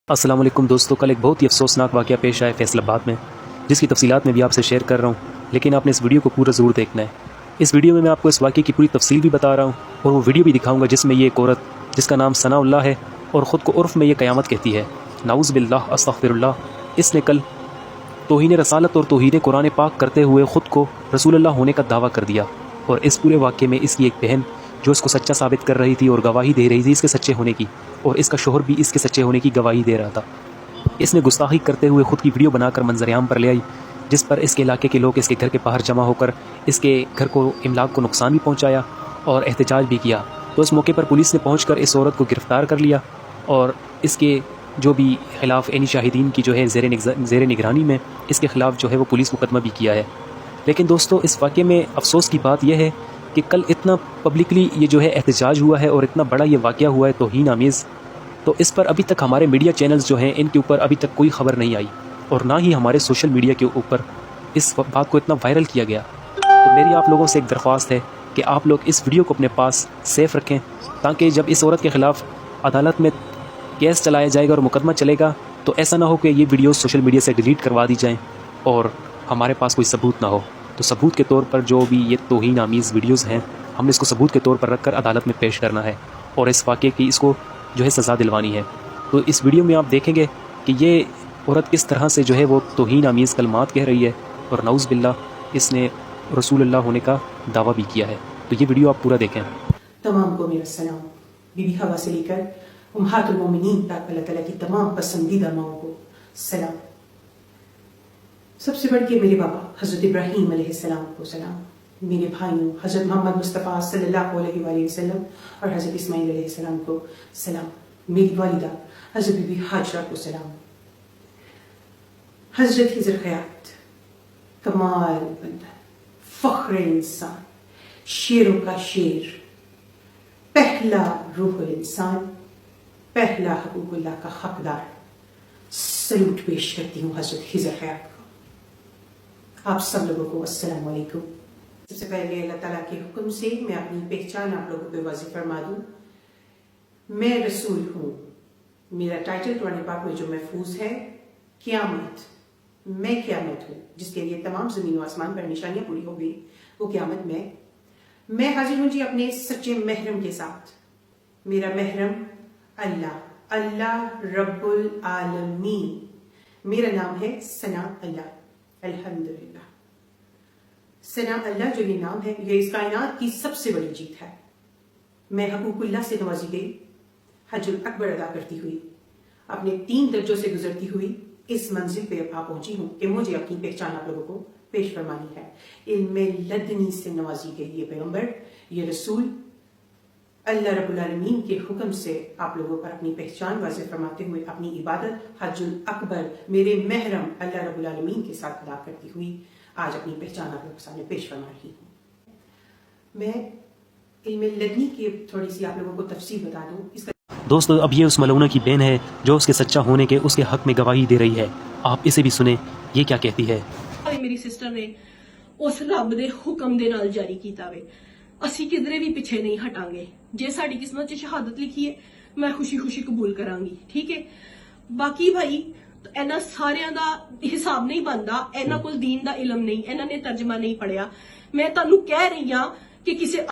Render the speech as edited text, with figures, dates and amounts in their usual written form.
السلام علیکم دوستو، کل ایک بہت ہی افسوسناک واقعہ پیش آیا فیصل آباد میں، جس کی تفصیلات میں بھی آپ سے شیئر کر رہا ہوں، لیکن آپ نے اس ویڈیو کو پورا ضرور دیکھنا ہے۔ اس ویڈیو میں آپ کو اس واقعے کی پوری تفصیل بھی بتا رہا ہوں، اور وہ ویڈیو بھی دکھاؤں گا جس میں یہ ایک عورت جس کا نام ثناء اللہ ہے اور خود کو عرف میں یہ قیامت کہتی ہے، نعوذ باللہ استغفر اللہ، اس نے کل توہین رسالت اور توہین قرآن پاک کرتے ہوئے خود کو رسول اللہ ہونے کا دعویٰ کر دیا، اور اس پورے واقعے میں اس کی ایک بہن جو اس کو سچا ثابت کر رہی تھی اور گواہی دے رہی تھی اس کے سچے ہونے کی، اور اس کا شوہر بھی اس کے سچے ہونے کی گواہی دے رہا تھا۔ اس نے گستاخی کرتے ہوئے خود کی ویڈیو بنا کر منظر عام پر لے آئی، جس پر اس کے علاقے کے لوگ اس کے گھر کے باہر جمع ہو کر اس کے گھر کو املاک کو نقصان بھی پہنچایا اور احتجاج بھی کیا۔ تو اس موقع پر پولیس نے پہنچ کر اس عورت کو گرفتار کر لیا، اور اس کے جو بھی خلاف عینی شاہدین کی جو ہے زیر نگرانی میں اس کے خلاف جو ہے وہ پولیس مقدمہ بھی کیا ہے۔ لیکن دوستو، اس واقعے میں افسوس کی بات یہ ہے کہ کل اتنا پبلکلی یہ جو ہے احتجاج ہوا ہے اور اتنا بڑا یہ واقعہ ہوا ہے توہین آمیز، تو اس پر ابھی تک ہمارے میڈیا چینلز جو ہیں ان کے اوپر ابھی تک کوئی خبر نہیں آئی، اور نہ ہی ہمارے سوشل میڈیا کے اوپر اس بات کو اتنا وائرل کیا گیا۔ تو میری آپ لوگوں سے ایک درخواست ہے کہ آپ لوگ اس ویڈیو کو اپنے پاس سیف رکھیں، تاکہ جب اس عورت کے خلاف عدالت میں کیس چلایا جائے گا اور مقدمہ چلے گا تو ایسا نہ ہو کہ یہ ویڈیوز سوشل میڈیا سے ڈیلیٹ کروا دی جائیں اور ہمارے پاس کوئی ثبوت نہ ہو۔ تو ثبوت کے طور پر جو بھی یہ توہین آمیز ویڈیوز ہیں، ہم نے اس کو ثبوت کے طور پر رکھ کر عدالت میں پیش کرنا ہے، اور اس واقعے کی اس کو جو ہے سزا دلوانی ہے۔ تو اس ویڈیو میں آپ دیکھیں گے کہ یہ عورت کس طرح سے جو ہے وہ توہین آمیز کلمات کہہ رہی ہے، اور نعوذ باللہ اس نے رسول اللہ ہونے کا دعویٰ بھی کیا ہے۔ تو یہ ویڈیو آپ پورا دیکھیں۔ تمام کو میرا سلام، بی بی حوا سے لے کر امہات المومنین تک اللہ تعالیٰ کی تمام پسندیدہ ماؤں کو سلام۔ سب سے بڑھ کے میرے بابا حضرت ابراہیم علیہ السلام کو سلام، میرے بھائیوں حضرت محمد مصطفیٰ صلی اللہ علیہ وآلہ وسلم اور حضرت اسماعیل علیہ السلام کو سلام، میری والدہ حضرت بی بی حاجرہ کو سلام۔ حضرت خضر خیات کمال بندہ، فخر انسان، شیروں کا شیر، پہلا روح الانسان، پہلا حقوق اللہ کا حقدار، سلوٹ پیش کرتی ہوں حضرت خضر خیات کو۔ آپ سب لوگوں کو السلام علیکم۔ سب سے پہلے اللہ تعالیٰ کے حکم سے میں اپنی پہچان آپ لوگوں پہ واضح فرما دوں۔ میں رسول ہوں، میرا ٹائٹل قرآن پاک میں جو محفوظ ہے، قیامت، میں قیامت ہوں، جس کے لیے تمام زمین و آسمان پر نشانیاں پوری ہو گئی، وہ قیامت میں حاضر ہوں جی اپنے سچے محرم کے ساتھ۔ میرا محرم اللہ رب العالمین، میرا نام ہے ثناء اللہ، الحمدللہ۔ ثناء اللہ جو یہ نام ہے، یہ اس کائنات کی سب سے بڑی جیت ہے۔ میں حقوق اللہ سے نوازی گئی، حج الاکبر ادا کرتی ہوئی، اپنے 3 درجوں سے گزرتی ہوئی اس منزل پہ آ پہنچی ہوں کہ مجھے اپنی پہچان آپ لوگوں کو پیش فرمانی ہے۔ علم لدنی سے نوازی گئی یہ پیغمبر، یہ رسول، اللہ رب العالمین کے حکم سے آپ لوگوں پر اپنی پہچان واضح فرماتے ہوئے اپنی عبادت حج الاکبر میرے محرم اللہ رب العالمین کے ساتھ ادا کرتی ہوئی آج اپنی پہچان آپ لوگوں کے سامنے پیش فرما رہی ہوں۔ میں علم لدنی کی تھوڑی سی آپ لوگوں کو تفصیل بتا دوں۔ اس کا دوستو، اب یہ اس ملعونہ کی بہن ہے جو اس کے سچا ہونے کے اس کے حق میں گواہی دے رہی ہے، آپ اسے بھی سنیں یہ کیا کہتی ہے۔ میری سسٹر نے اس رب دے حکم دے نال جاری کیتا وے، اسی کدھرے بھی پیچھے نہیں ہٹاں گے۔ جے ساڈی قسمت چ شہادت لکھی ہے، میں خوشی خوشی قبول کراں گی، ٹھیک ہے۔ باقی بھائی اینا ساریاں دا حساب نہیں بندا، اینا کول دین دا علم نہیں، اینا نے ترجمہ نہیں پڑھیا۔ میں تانوں کہہ رہی ہاں کہ کسے